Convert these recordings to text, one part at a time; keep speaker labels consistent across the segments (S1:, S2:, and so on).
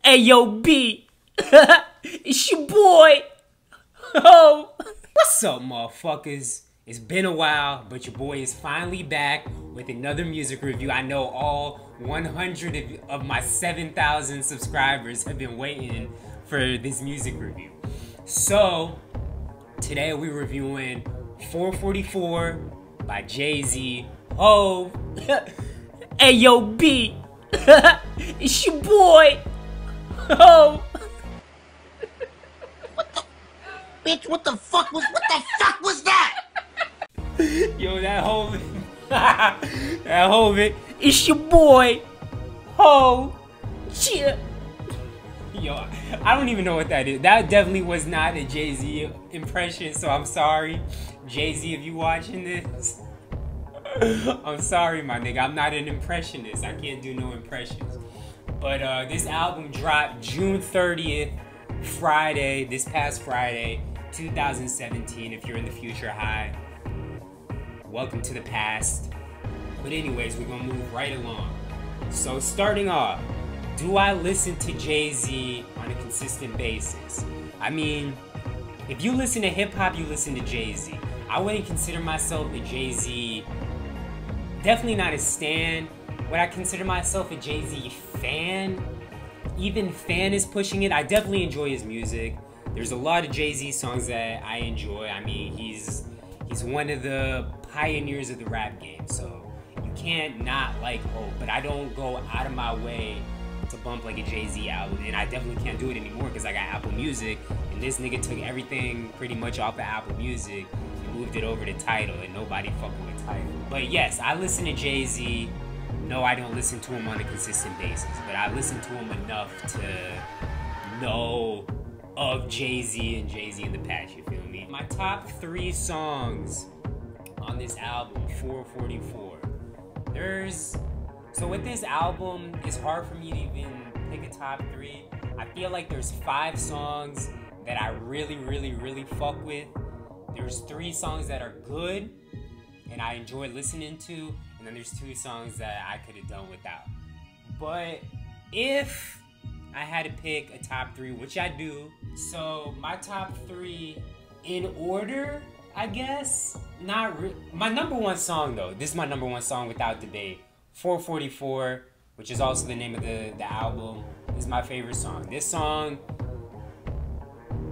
S1: Hey yo, B. It's your boy. Oh. What's up, motherfuckers? It's been a while, but your boy is finally back with another music review. I know all 100 of my 7,000 subscribers have been waiting for this music review. So, today we're reviewing 444 by Jay-Z. Oh. Hey yo, B. It's your boy. Oh.
S2: Bitch, what the fuck was that?
S1: Yo, that whole bit. It's your boy. Ho. Cheer. Yo, I don't even know what that is. That definitely was not a Jay-Z impression, so I'm sorry. Jay-Z, if you watching this, I'm sorry, my nigga. I'm not an impressionist. I can't do no impressions. But this album dropped June 30th, Friday, this past Friday, 2017. If you're in the future, hi. Welcome to the past. But anyways, we're gonna move right along. So starting off, do I listen to Jay-Z on a consistent basis? I mean, if you listen to hip-hop, you listen to Jay-Z. I wouldn't consider myself a Jay-Z, definitely not a stan. Would I consider myself a Jay-Z fan? Even fan is pushing it. I definitely enjoy his music. There's a lot of Jay-Z songs that I enjoy. I mean, he's one of the pioneers of the rap game, so you can't not like Hope. But I don't go out of my way to bump like a Jay-Z album, and I definitely can't do it anymore because I got Apple Music, and this nigga took everything pretty much off of Apple Music and moved it over to Tidal, and nobody fucking with Tidal. But yes, I listen to Jay-Z. No, I don't listen to him on a consistent basis, but I listen to him enough to know of Jay-Z and Jay-Z in the past, you feel me? My top 3 songs on this album, 444. So with this album, it's hard for me to even pick a top 3. I feel like there's 5 songs that I really fuck with. There's 3 songs that are good and I enjoy listening to, and then there's 2 songs that I could have done without. But if I had to pick a top 3, which I do, so my top 3 in order, I guess, my number 1 song though, this is my number 1 song without debate, 444, which is also the name of the album, is my favorite song. This song,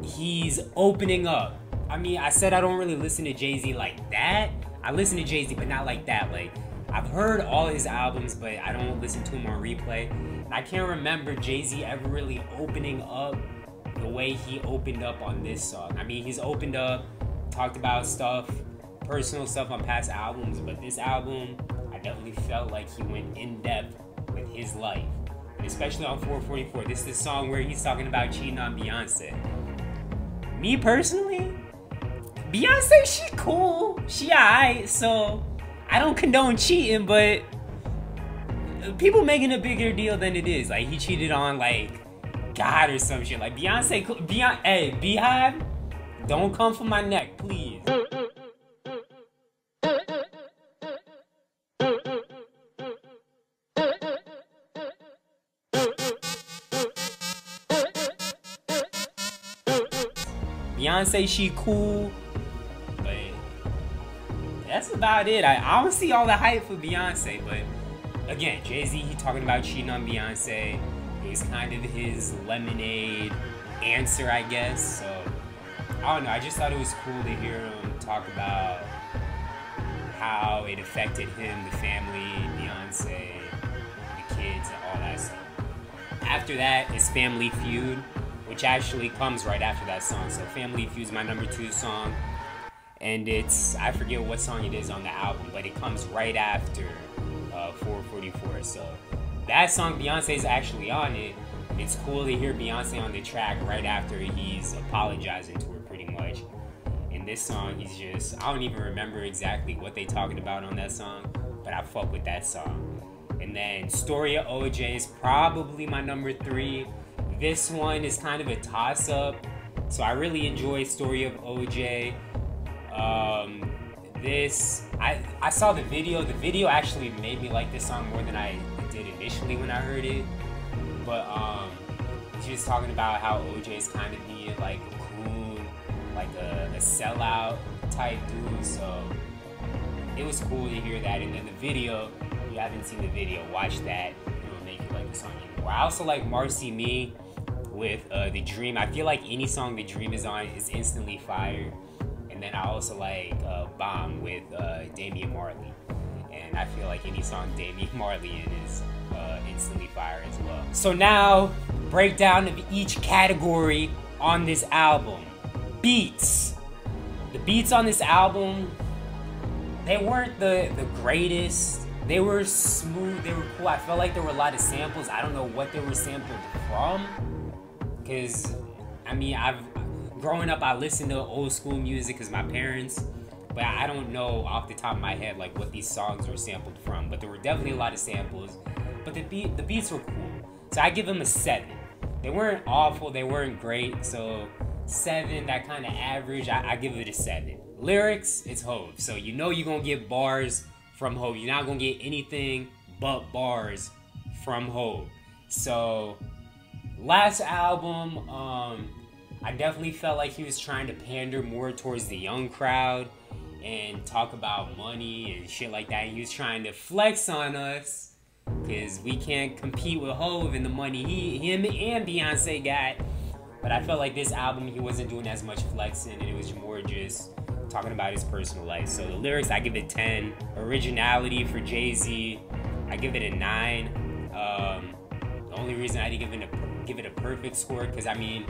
S1: he's opening up. I mean, I said I don't really listen to Jay-Z like that. I listen to Jay-Z, but not like that. Like, I've heard all his albums, but I don't listen to him on replay. And I can't remember Jay-Z ever really opening up the way he opened up on this song. I mean, he's opened up, talked about stuff, personal stuff on past albums, but this album, I definitely felt like he went in depth with his life. And especially on 444, this is the song where he's talking about cheating on Beyonce. Me personally, Beyonce, she cool, she alright, so I don't condone cheating, but people making a bigger deal than it is. Like, he cheated on, like, God or some shit. Like, Beyonce, hey, Beehive, don't come for my neck, please. Beyonce, she cool, but that's about it. I don't see all the hype for Beyonce, but again, Jay-Z, he talking about cheating on Beyonce. It was kind of his lemonade answer, I guess. So, I don't know. I just thought it was cool to hear him talk about how it affected him, the family, Beyonce, the kids, and all that stuff. After that is Family Feud, which actually comes right after that song. So Family Feud is my number 2 song. And it's, I forget what song it is on the album, but it comes right after 444. So that song, Beyonce's actually on it. And it's cool to hear Beyonce on the track right after he's apologizing to her pretty much. In this song, he's just, I don't even remember exactly what they talking about on that song, but I fuck with that song. And then Story of OJ is probably my number 3. This one is kind of a toss-up. So I really enjoy Story of OJ. I saw the video. The video actually made me like this song more than I did initially when I heard it. But was talking about how OJ's kind of being like a coon, like a sellout type dude. So it was cool to hear that. And then the video, if you haven't seen the video, watch that. It'll make you like the song even more. I also like Marcy Me with The Dream. I feel like any song The Dream is on is instantly fire. And then I also like Bomb with Damian Marley. And I feel like any song Damian Marley in is instantly fire as well. So now, breakdown of each category on this album. Beats. The beats on this album, they weren't the greatest. They were smooth, they were cool. I felt like there were a lot of samples. I don't know what they were sampled from. Because, I mean, growing up, I listened to old school music because my parents, but I don't know off the top of my head like what these songs were sampled from. But there were definitely a lot of samples. But the beats were cool. So I give them a 7. They weren't awful, they weren't great. So 7, that kind of average, I give it a 7. Lyrics, it's Hove. So you know you're going to get bars from Hove. You're not going to get anything but bars from Hove. So last album, I definitely felt like he was trying to pander more towards the young crowd and talk about money and shit like that. He was trying to flex on us because we can't compete with Hove and the money him and Beyonce got. But I felt like this album, he wasn't doing as much flexing, and it was more just talking about his personal life. So the lyrics, I give it 10. Originality for Jay-Z, I give it a 9. The only reason I didn't give it a perfect score, because I mean,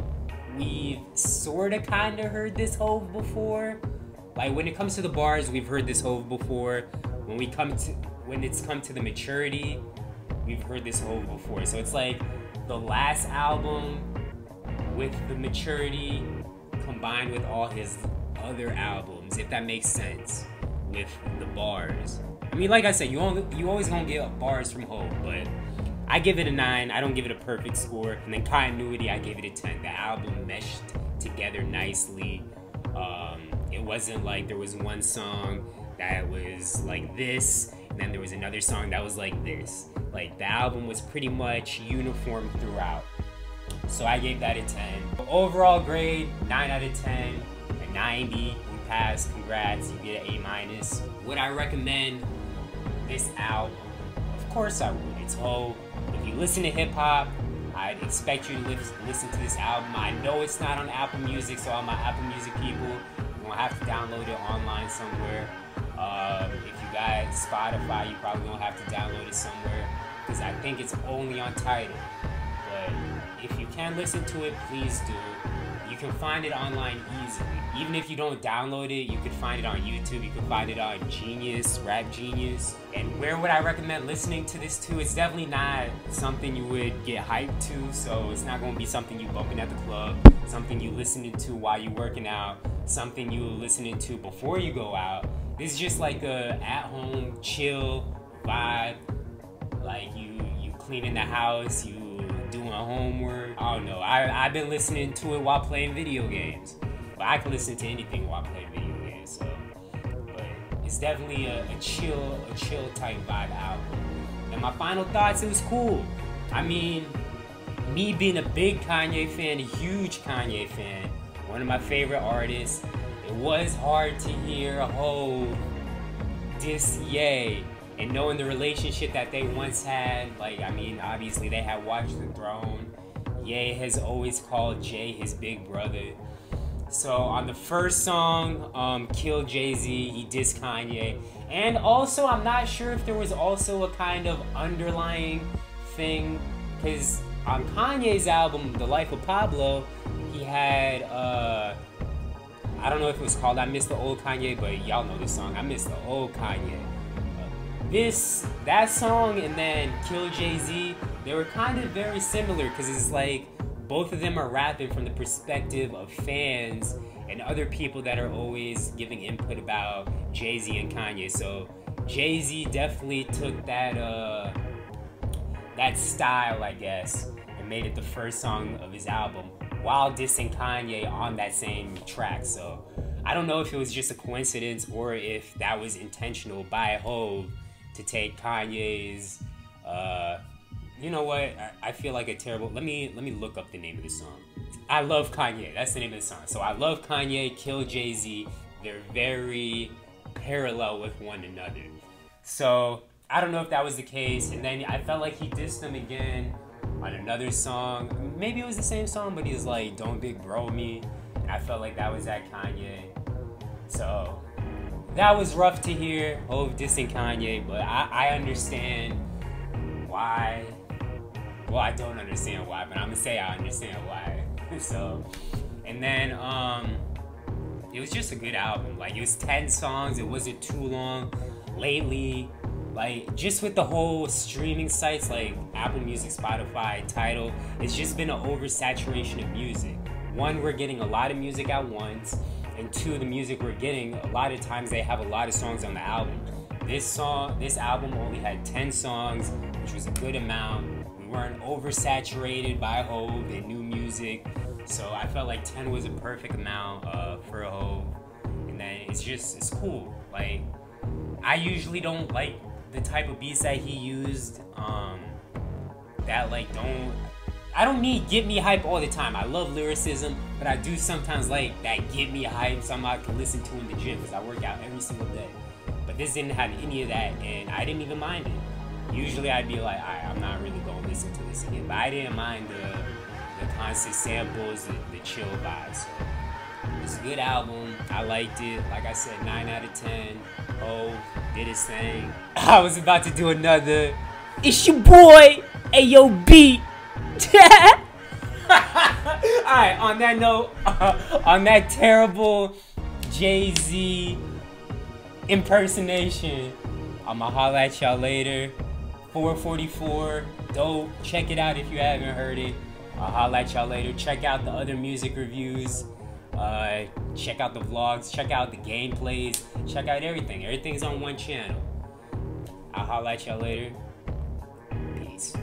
S1: we've sort of kind of heard this Hove before. Like when it comes to the bars, we've heard this Hove before. When it's come to the maturity, we've heard this Hove before. So it's like the last album with the maturity combined with all his other albums, if that makes sense, with the bars. I mean, like I said, you always gonna get bars from Hove, but I give it a 9. I don't give it a perfect score. And then continuity, I gave it a 10. The album meshed together nicely. It wasn't like there was one song that was like this, and then there was another song that was like this. Like the album was pretty much uniform throughout. So I gave that a 10. Overall grade, 9 out of 10, a 90. You pass, congrats, you get an A-. Would I recommend this album? Of course I would. It's Hove. If you listen to hip-hop, I'd expect you to listen to this album. I know it's not on Apple Music, so all my Apple Music people, you're gonna have to download it online somewhere. If you got Spotify, you probably gonna have to download it somewhere, because I think it's only on Tidal. But if you can listen to it, please do. You can find it online easily. Even if you don't download it, you can find it on YouTube. You can find it on Genius, Rap Genius. And where would I recommend listening to this to? It's definitely not something you would get hyped to. So it's not going to be something you bumping at the club, something you listening to while you working out, something you listening to before you go out. This is just like a at-home chill vibe. Like you cleaning the house, you doing homework. I don't know. I've been listening to it while playing video games. But I can listen to anything while playing video games. So, but it's definitely a chill type vibe album. And my final thoughts, it was cool. I mean, me being a big Kanye fan, a huge Kanye fan, one of my favorite artists, it was hard to hear Hove diss Ye. And knowing the relationship that they once had, like, I mean, obviously they had Watch the Throne. Ye has always called Jay his big brother. So on the first song, Kill Jay-Z, he dissed Kanye. And also, I'm not sure if there was also a kind of underlying thing, because on Kanye's album, The Life of Pablo, he had, I don't know if it was called I Miss the Old Kanye, but y'all know this song, I Miss the Old Kanye. That song and then Kill Jay-Z, they were kind of very similar, because it's like both of them are rapping from the perspective of fans and other people that are always giving input about Jay-Z and Kanye. So Jay-Z definitely took that style, I guess, and made it the first song of his album while dissing Kanye on that same track. So I don't know if it was just a coincidence or if that was intentional by Hove to take Kanye's You know what? I feel like a terrible. Let me look up the name of the song. I Love Kanye. That's the name of the song. So I Love Kanye, Kill Jay-Z. They're very parallel with one another. So I don't know if that was the case. And then I felt like he dissed them again on another song. Maybe it was the same song, but he was like, "Don't big bro me." And I felt like that was at Kanye. So that was rough to hear. Hov dissing Kanye, but I understand why. Well, I don't understand why, but I'm gonna say I understand why. So, and then it was just a good album. Like, it was 10 songs. It wasn't too long. Lately, like, just with the whole streaming sites like Apple Music, Spotify, Tidal, it's just been an oversaturation of music. One, we're getting a lot of music at once, and two, the music we're getting, a lot of times they have a lot of songs on the album. This album only had 10 songs, which was a good amount. We weren't oversaturated by Hov and new music, so I felt like 10 was a perfect amount for a Hov. And then it's cool. Like, I usually don't like the type of beats that he used. That like I don't need get me hype all the time. I love lyricism, but I do sometimes like that get me hype something I can listen to in the gym because I work out every single day. But this didn't have any of that, and I didn't even mind it. Usually I'd be like, alright, I'm not really gonna listen to this again. But I didn't mind the constant samples, the chill vibes. So it's a good album. I liked it. Like I said, 9 out of 10. Oh, did his thing. I was about to do another. It's your boy, Ayo B. Alright, on that note, on that terrible Jay-Z impersonation, I'ma holla at y'all later. 444, dope. Check it out if you haven't heard it. I'll holla at y'all later. Check out the other music reviews. Check out the vlogs. Check out the gameplays. Check out everything. Everything's on one channel. I'll holla at y'all later. Peace.